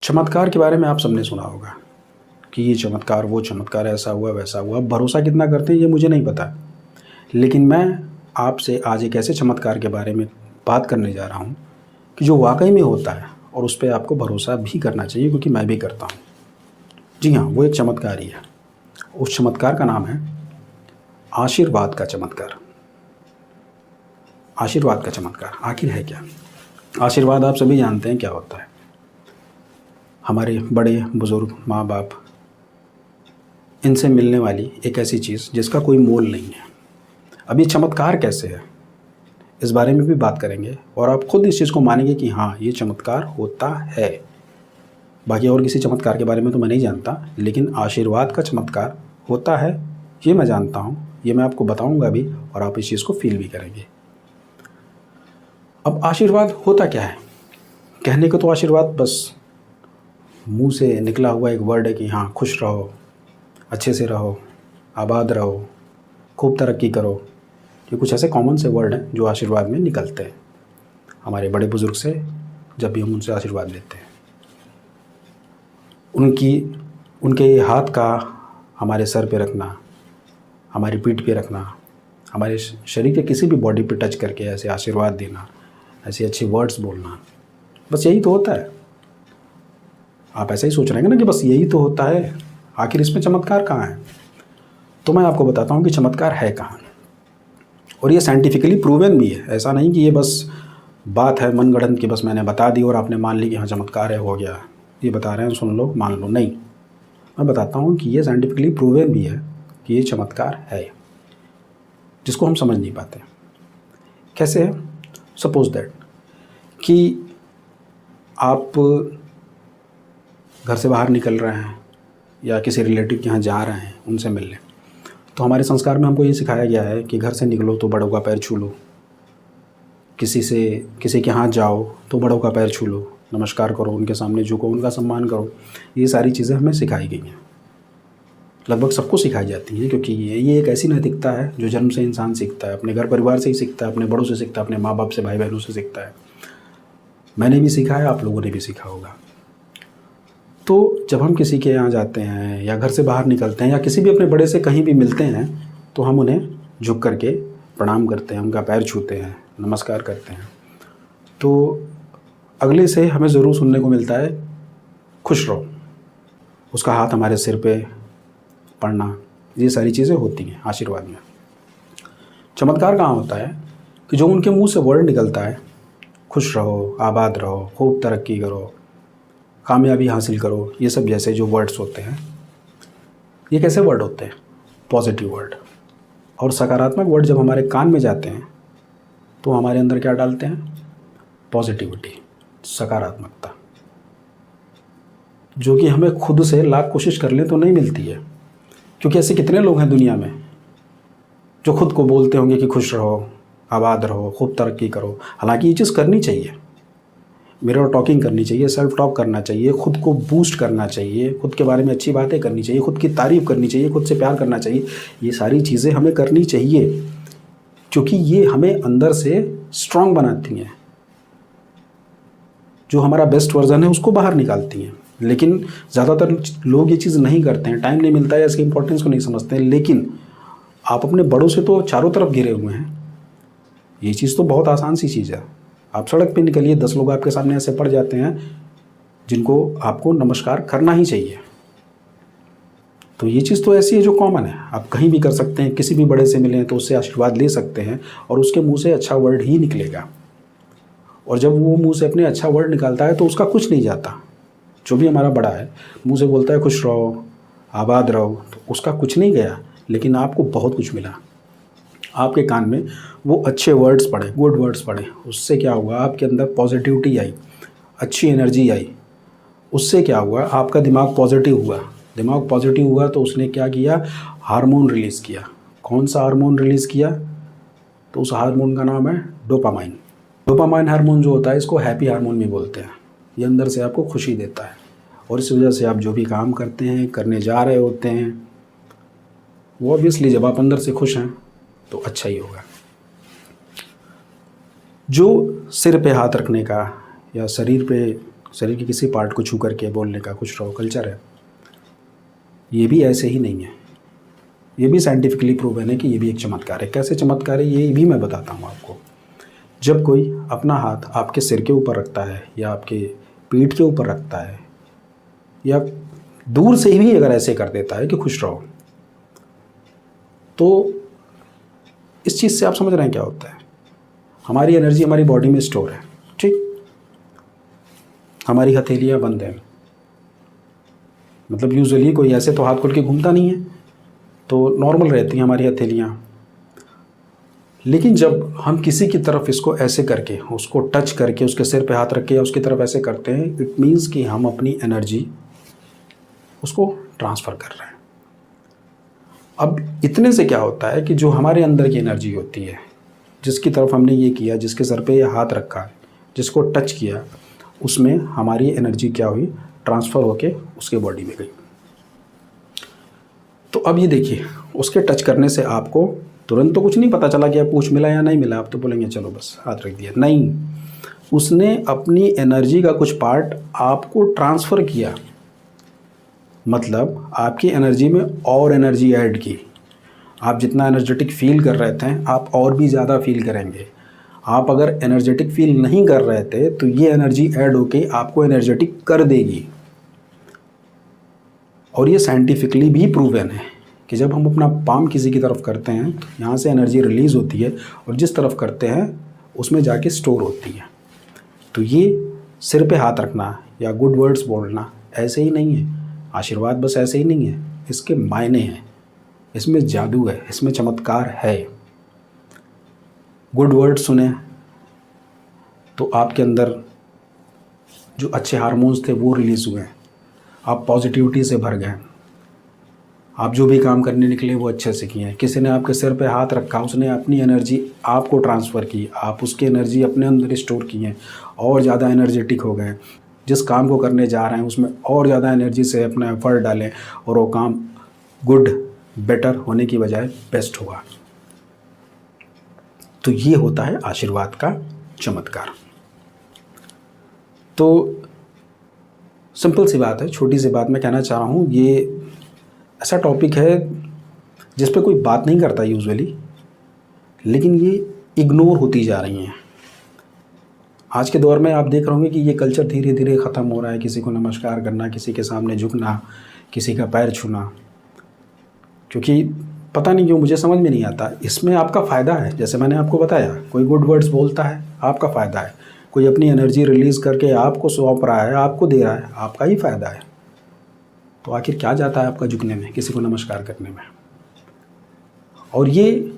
चमत्कार के बारे में आप सबने सुना होगा कि ये चमत्कार, वो चमत्कार, ऐसा हुआ, वैसा हुआ। अब भरोसा कितना करते हैं ये मुझे नहीं पता, लेकिन मैं आपसे आज एक ऐसे चमत्कार के बारे में बात करने जा रहा हूँ कि जो वाकई में होता है और उस पर आपको भरोसा भी करना चाहिए, क्योंकि मैं भी करता हूँ। जी हाँ, वो एक चमत्कार ही है। उस चमत्कार का नाम है आशीर्वाद का चमत्कार। आशीर्वाद का चमत्कार आखिर है क्या? आशीर्वाद आप सभी जानते हैं क्या होता है। हमारे बड़े बुज़ुर्ग, माँ बाप, इनसे मिलने वाली एक ऐसी चीज़ जिसका कोई मोल नहीं है। अब ये चमत्कार कैसे है, इस बारे में भी बात करेंगे और आप खुद इस चीज़ को मानेंगे कि हाँ, ये चमत्कार होता है। बाकी और किसी चमत्कार के बारे में तो मैं नहीं जानता, लेकिन आशीर्वाद का चमत्कार होता है ये मैं जानता हूँ। ये मैं आपको बताऊँगा भी और आप इस चीज़ को फील भी करेंगे। अब आशीर्वाद होता क्या है? कहने को तो आशीर्वाद बस मुंह से निकला हुआ एक वर्ड है कि हाँ, खुश रहो, अच्छे से रहो, आबाद रहो, खूब तरक्की करो। ये कुछ ऐसे कॉमन से वर्ड हैं जो आशीर्वाद में निकलते हैं हमारे बड़े बुज़ुर्ग से जब भी हम उनसे आशीर्वाद लेते हैं। उनके हाथ का हमारे सर पे रखना, हमारी पीठ पे रखना, हमारे शरीर के किसी भी बॉडी पे टच करके ऐसे आशीर्वाद देना, ऐसे अच्छे वर्ड्स बोलना, बस यही तो होता है। आप ऐसा ही सोच रहे हैं ना कि बस यही तो होता है, आखिर इसमें चमत्कार कहाँ है? तो मैं आपको बताता हूँ कि चमत्कार है कहाँ, और ये साइंटिफिकली प्रूवन भी है। ऐसा नहीं कि ये बस बात है मनगढ़ंत की, बस मैंने बता दी और आपने मान ली कि हाँ चमत्कार है, हो गया, ये बता रहे हैं सुन लो मान लो। नहीं, मैं बताता हूँ कि ये साइंटिफिकली प्रूवन भी है कि ये चमत्कार है, जिसको हम समझ नहीं पाते। कैसे है? सपोज दैट कि आप घर से बाहर निकल रहे हैं या किसी रिलेटिव के यहाँ जा रहे हैं उनसे मिलने, तो हमारे संस्कार में हमको ये सिखाया गया है कि घर से निकलो तो बड़ों का पैर छू लो, किसी के हाथ जाओ तो बड़ों का पैर छू लो, नमस्कार करो, उनके सामने झुको, उनका सम्मान करो। ये सारी चीज़ें हमें सिखाई गई हैं, लगभग सबको सिखाई जाती हैं, क्योंकि ये एक ऐसी नैतिकता है जो जन्म से इंसान सीखता है। अपने घर परिवार से ही सीखता है, अपने बड़ों से सीखता है, अपने माँ बाप से, भाई बहनों से सीखता है। मैंने भी सीखा है, आप लोगों ने भी सीखा होगा। तो जब हम किसी के यहाँ जाते हैं या घर से बाहर निकलते हैं या किसी भी अपने बड़े से कहीं भी मिलते हैं, तो हम उन्हें झुक करके प्रणाम करते हैं, उनका पैर छूते हैं, नमस्कार करते हैं। तो अगले से हमें ज़रूर सुनने को मिलता है खुश रहो, उसका हाथ हमारे सिर पे पड़ना, ये सारी चीज़ें होती हैं आशीर्वाद में। चमत्कार कहाँ होता है कि जो उनके मुंह से वर्ड निकलता है, खुश रहो, आबाद रहो, खूब तरक्की करो, कामयाबी हासिल करो, ये सब जैसे जो वर्ड्स होते हैं, ये कैसे वर्ड होते हैं? Positive word. और सकारात्मक वर्ड जब हमारे कान में जाते हैं तो हमारे अंदर क्या डालते हैं? पॉजिटिविटी, सकारात्मकता, जो कि हमें खुद से लाख कोशिश कर लें तो नहीं मिलती है। क्योंकि ऐसे कितने लोग हैं दुनिया में जो खुद को बोलते होंगे कि खुश रहो, आबाद रहो, खूब तरक्की करो। हालांकि ये चीज़ करनी चाहिए, मिरर टॉकिंग करनी चाहिए, सेल्फ टॉक करना चाहिए, खुद को बूस्ट करना चाहिए, खुद के बारे में अच्छी बातें करनी चाहिए, खुद की तारीफ़ करनी चाहिए, खुद से प्यार करना चाहिए। ये सारी चीज़ें हमें करनी चाहिए, क्योंकि ये हमें अंदर से स्ट्रांग बनाती हैं, जो हमारा बेस्ट वर्जन है उसको बाहर निकालती हैं। लेकिन ज़्यादातर लोग ये चीज़ नहीं करते हैं, टाइम नहीं मिलता है, इसकी इंपॉर्टेंस को नहीं समझते हैं। लेकिन आप अपने बड़ों से तो चारों तरफ घिरे हुए हैं, ये चीज़ तो बहुत आसान सी चीज़ है। आप सड़क पे निकलिए, 10 लोग आपके सामने ऐसे पड़ जाते हैं जिनको आपको नमस्कार करना ही चाहिए। तो ये चीज़ तो ऐसी है जो कॉमन है, आप कहीं भी कर सकते हैं। किसी भी बड़े से मिलें तो उससे आशीर्वाद ले सकते हैं और उसके मुंह से अच्छा वर्ड ही निकलेगा। और जब वो मुंह से अपने अच्छा वर्ड निकालता है तो उसका कुछ नहीं जाता। जो भी हमारा बड़ा है मुंह से बोलता है खुश रहो, आबाद रहो, तो उसका कुछ नहीं गया, लेकिन आपको बहुत कुछ मिला। आपके कान में वो अच्छे वर्ड्स पड़े, गुड वर्ड्स पड़े, उससे क्या हुआ? आपके अंदर पॉजिटिविटी आई, अच्छी एनर्जी आई। उससे क्या हुआ? आपका दिमाग पॉजिटिव हुआ। दिमाग पॉजिटिव हुआ तो उसने क्या किया? हार्मोन रिलीज़ किया। कौन सा हार्मोन रिलीज़ किया? तो उस हार्मोन का नाम है डोपामाइन। डोपामाइन हार्मोन जो होता है, इसको हैप्पी हार्मोन भी बोलते हैं। ये अंदर से आपको खुशी देता है और इस वजह से आप जो भी काम करते हैं, करने जा रहे होते हैं, वो ऑब्वियसली जब आप अंदर से खुश हैं तो अच्छा ही होगा। जो सिर पे हाथ रखने का या शरीर पे शरीर के किसी पार्ट को छू करके बोलने का खुश रहो कल्चर है, ये भी ऐसे ही नहीं है। ये भी साइंटिफिकली प्रूवन है कि ये भी एक चमत्कार है। कैसे चमत्कार है ये भी मैं बताता हूँ आपको। जब कोई अपना हाथ आपके सिर के ऊपर रखता है या आपके पीठ के ऊपर रखता है या दूर से ही अगर ऐसे कर देता है कि खुश रहो, तो इस चीज़ से आप समझ रहे हैं क्या होता है। हमारी एनर्जी हमारी बॉडी में स्टोर है, ठीक। हमारी हथेलियाँ बंद हैं, मतलब यूजुअली कोई ऐसे तो हाथ खोल के घूमता नहीं है, तो नॉर्मल रहती हैं हमारी हथेलियाँ। लेकिन जब हम किसी की तरफ इसको ऐसे करके, उसको टच करके, उसके सिर पे हाथ रख के या उसकी तरफ ऐसे करते हैं, इट मीन्स कि हम अपनी एनर्जी उसको ट्रांसफ़र कर रहे हैं। अब इतने से क्या होता है कि जो हमारे अंदर की एनर्जी होती है, जिसकी तरफ हमने ये किया, जिसके सर पे ये हाथ रखा, जिसको टच किया, उसमें हमारी एनर्जी क्या हुई, ट्रांसफ़र होके उसके बॉडी में गई। तो अब ये देखिए, उसके टच करने से आपको तुरंत तो कुछ नहीं पता चला कि आप कुछ मिला या नहीं मिला। आप तो बोलेंगे चलो बस हाथ रख दिया, नहीं, उसने अपनी एनर्जी का कुछ पार्ट आपको ट्रांसफ़र किया, मतलब आपकी एनर्जी में और एनर्जी ऐड की। आप जितना एनर्जेटिक फील कर रहे थे, आप और भी ज़्यादा फील करेंगे। आप अगर एनर्जेटिक फील नहीं कर रहे थे तो ये एनर्जी ऐड होके आपको एनर्जेटिक कर देगी। और ये साइंटिफिकली भी प्रूवन है कि जब हम अपना पाम किसी की तरफ करते हैं, यहाँ से एनर्जी रिलीज़ होती है और जिस तरफ करते हैं उसमें जाके स्टोर होती है। तो ये सिर पे हाथ रखना या गुड वर्ड्स बोलना ऐसे ही नहीं है, आशीर्वाद बस ऐसे ही नहीं है, इसके मायने हैं, इसमें जादू है, इसमें चमत्कार है। गुड वर्ड सुने तो आपके अंदर जो अच्छे हार्मोन्स थे वो रिलीज़ हुए, आप पॉजिटिविटी से भर गए, आप जो भी काम करने निकले वो अच्छे से किए। किसी ने आपके सिर पे हाथ रखा, उसने अपनी एनर्जी आपको ट्रांसफ़र की, आप उसकी एनर्जी अपने अंदर स्टोर किए और ज़्यादा एनर्जेटिक हो गए। जिस काम को करने जा रहे हैं उसमें और ज़्यादा एनर्जी से अपना एफर्ट डालें और वो काम गुड, बेटर होने की बजाय बेस्ट होगा। तो ये होता है आशीर्वाद का चमत्कार। तो सिंपल सी बात है, छोटी सी बात मैं कहना चाह रहा हूँ, ये ऐसा टॉपिक है जिस पे कोई बात नहीं करता यूजुअली, लेकिन ये इग्नोर होती जा रही हैं। आज के दौर में आप देख रहे होंगे कि ये कल्चर धीरे धीरे ख़त्म हो रहा है। किसी को नमस्कार करना, किसी के सामने झुकना, किसी का पैर छूना, क्योंकि पता नहीं क्यों मुझे समझ में नहीं आता, इसमें आपका फ़ायदा है। जैसे मैंने आपको बताया, कोई गुड वर्ड्स बोलता है, आपका फ़ायदा है। कोई अपनी एनर्जी रिलीज़ करके आपको सौंप रहा है, आपको दे रहा है, आपका ही फ़ायदा है। तो आखिर क्या जाता है आपका झुकने में, किसी को नमस्कार करने में। और ये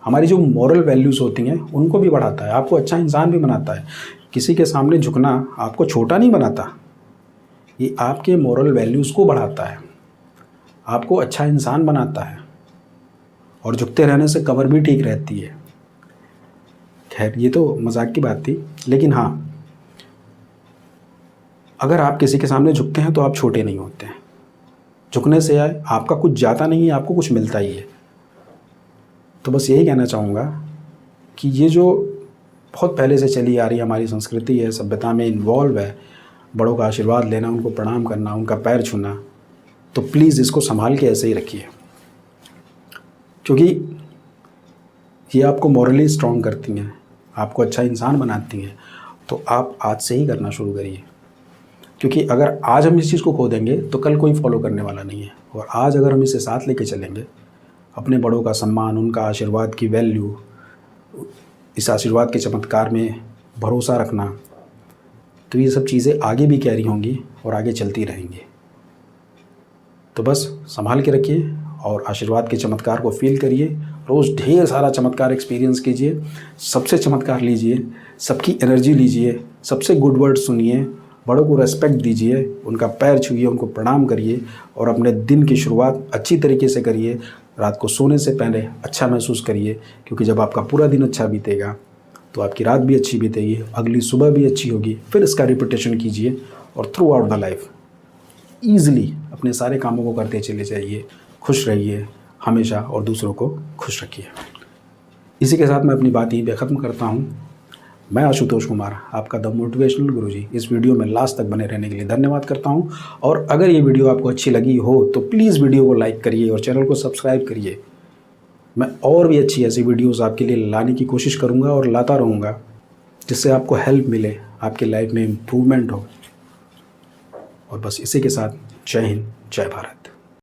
हमारी जो मॉरल वैल्यूज़ होती हैं उनको भी बढ़ाता है, आपको अच्छा इंसान भी बनाता है। किसी के सामने झुकना आपको छोटा नहीं बनाता, ये आपके मॉरल वैल्यूज़ को बढ़ाता है, आपको अच्छा इंसान बनाता है। और झुकते रहने से कमर भी ठीक रहती है। खैर ये तो मजाक की बात थी, लेकिन हाँ, अगर आप किसी के सामने झुकते हैं तो आप छोटे नहीं होते हैं। झुकने से आपका कुछ जाता नहीं है, आपको कुछ मिलता ही है। तो बस यही कहना चाहूँगा कि ये जो बहुत पहले से चली आ रही हमारी संस्कृति है, सभ्यता में इन्वॉल्व है, बड़ों का आशीर्वाद लेना, उनको प्रणाम करना, उनका पैर छूना, तो प्लीज़ इसको संभाल के ऐसे ही रखिए, क्योंकि ये आपको मॉरली स्ट्रॉन्ग करती हैं, आपको अच्छा इंसान बनाती हैं। तो आप आज से ही करना शुरू करिए, क्योंकि अगर आज हम इस चीज़ को खो देंगे तो कल कोई फॉलो करने वाला नहीं है। और आज अगर हम इसे साथ लेके चलेंगे, अपने बड़ों का सम्मान, उनका आशीर्वाद की वैल्यू, इस आशीर्वाद के चमत्कार में भरोसा रखना, तो ये सब चीज़ें आगे भी कैरी होंगी और आगे चलती रहेंगी। तो बस संभाल के रखिए और आशीर्वाद के चमत्कार को फील करिए। रोज़ ढेर सारा चमत्कार एक्सपीरियंस कीजिए, सबसे चमत्कार लीजिए, सबकी एनर्जी लीजिए, सबसे गुड वर्ड सुनिए, बड़ों को रेस्पेक्ट दीजिए, उनका पैर छूइए, उनको प्रणाम करिए और अपने दिन की शुरुआत अच्छी तरीके से करिए। रात को सोने से पहले अच्छा महसूस करिए, क्योंकि जब आपका पूरा दिन अच्छा बीतेगा तो आपकी रात भी अच्छी बीतेगी, अगली सुबह भी अच्छी होगी। फिर इसका रिपीटेशन कीजिए और through out the life easily अपने सारे कामों को करते चले जाइए। खुश रहिए हमेशा और दूसरों को खुश रखिए। इसी के साथ मैं अपनी बात यहीं पे ख़त्म करता हूँ। मैं आशुतोष कुमार, आपका द मोटिवेशनल गुरुजी, इस वीडियो में लास्ट तक बने रहने के लिए धन्यवाद करता हूं। और अगर ये वीडियो आपको अच्छी लगी हो तो प्लीज़ वीडियो को लाइक करिए और चैनल को सब्सक्राइब करिए। मैं और भी अच्छी ऐसी वीडियोस आपके लिए लाने की कोशिश करूंगा और लाता रहूँगा, जिससे आपको हेल्प मिले, आपके लाइफ में इम्प्रूवमेंट हो। और बस इसी के साथ जय हिंद, जय भारत।